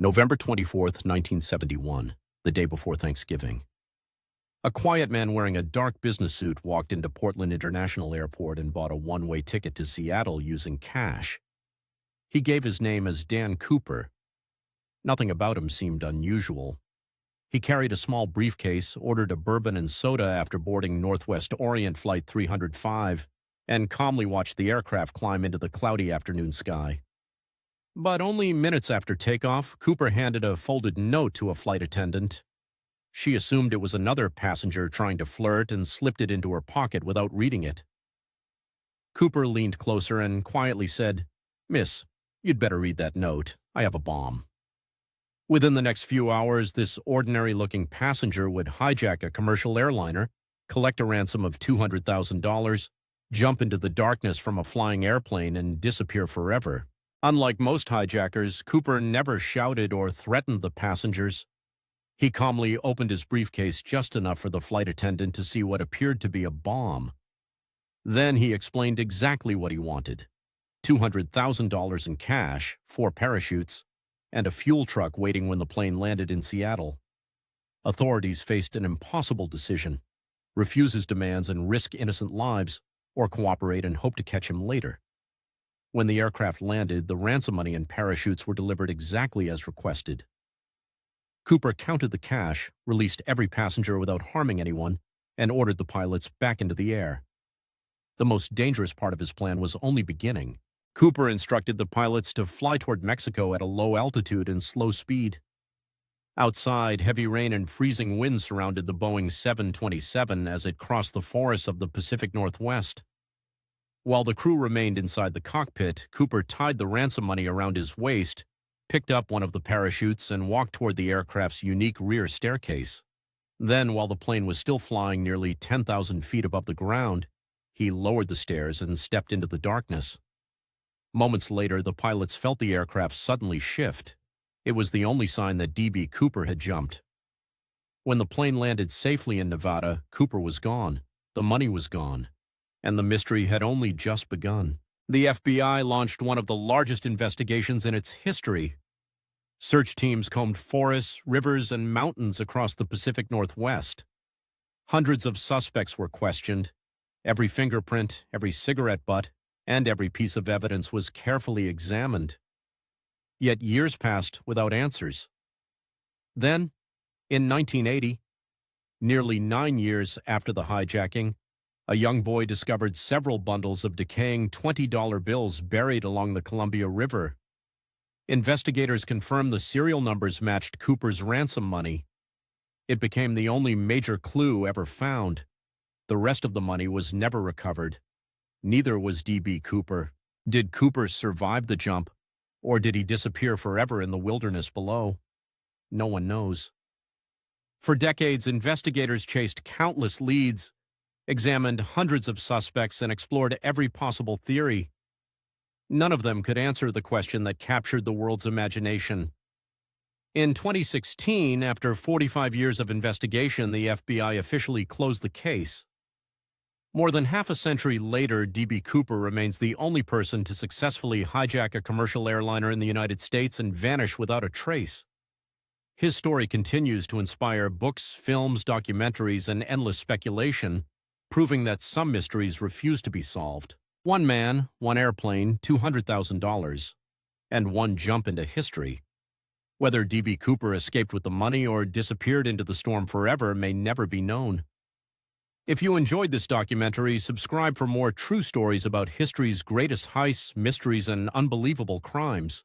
November 24th, 1971, the day before Thanksgiving. A quiet man wearing a dark business suit walked into Portland International Airport and bought a one-way ticket to Seattle using cash. He gave his name as Dan Cooper. Nothing about him seemed unusual. He carried a small briefcase, ordered a bourbon and soda after boarding Northwest Orient Flight 305, and calmly watched the aircraft climb into the cloudy afternoon sky. But only minutes after takeoff, Cooper handed a folded note to a flight attendant. She assumed it was another passenger trying to flirt and slipped it into her pocket without reading it. Cooper leaned closer and quietly said, "Miss, you'd better read that note. I have a bomb." Within the next few hours, this ordinary-looking passenger would hijack a commercial airliner, collect a ransom of $200,000, jump into the darkness from a flying airplane, and disappear forever. Unlike most hijackers, Cooper never shouted or threatened the passengers. He calmly opened his briefcase just enough for the flight attendant to see what appeared to be a bomb. Then he explained exactly what he wanted: $200,000 in cash, 4 parachutes, and a fuel truck waiting when the plane landed in Seattle. Authorities faced an impossible decision: refuse his demands and risk innocent lives, or cooperate and hope to catch him later. When the aircraft landed, the ransom money and parachutes were delivered exactly as requested. Cooper counted the cash, released every passenger without harming anyone, and ordered the pilots back into the air. The most dangerous part of his plan was only beginning. Cooper instructed the pilots to fly toward Mexico at a low altitude and slow speed. Outside, heavy rain and freezing winds surrounded the Boeing 727 as it crossed the forests of the Pacific Northwest. While the crew remained inside the cockpit, Cooper tied the ransom money around his waist, picked up one of the parachutes, and walked toward the aircraft's unique rear staircase. Then, while the plane was still flying nearly 10,000 feet above the ground, he lowered the stairs and stepped into the darkness. Moments later, the pilots felt the aircraft suddenly shift. It was the only sign that D.B. Cooper had jumped. When the plane landed safely in Nevada, Cooper was gone, the money was gone, and the mystery had only just begun. The FBI launched one of the largest investigations in its history. Search teams combed forests, rivers, and mountains across the Pacific Northwest. Hundreds of suspects were questioned. Every fingerprint, every cigarette butt, and every piece of evidence was carefully examined. Yet years passed without answers. Then, in 1980, nearly 9 years after the hijacking, a young boy discovered several bundles of decaying $20 bills buried along the Columbia River. Investigators confirmed the serial numbers matched Cooper's ransom money. It became the only major clue ever found. The rest of the money was never recovered. Neither was D.B. Cooper. Did Cooper survive the jump, or did he disappear forever in the wilderness below? No one knows. For decades, investigators chased countless leads, examined hundreds of suspects, and explored every possible theory. None of them could answer the question that captured the world's imagination. In 2016, after 45 years of investigation, the FBI officially closed the case. More than half a century later, D.B. Cooper remains the only person to successfully hijack a commercial airliner in the United States and vanish without a trace. His story continues to inspire books, films, documentaries, and endless speculation, proving that some mysteries refuse to be solved. One man, one airplane, $200,000, and one jump into history. Whether D.B. Cooper escaped with the money or disappeared into the storm forever may never be known. If you enjoyed this documentary, subscribe for more true stories about history's greatest heists, mysteries, and unbelievable crimes.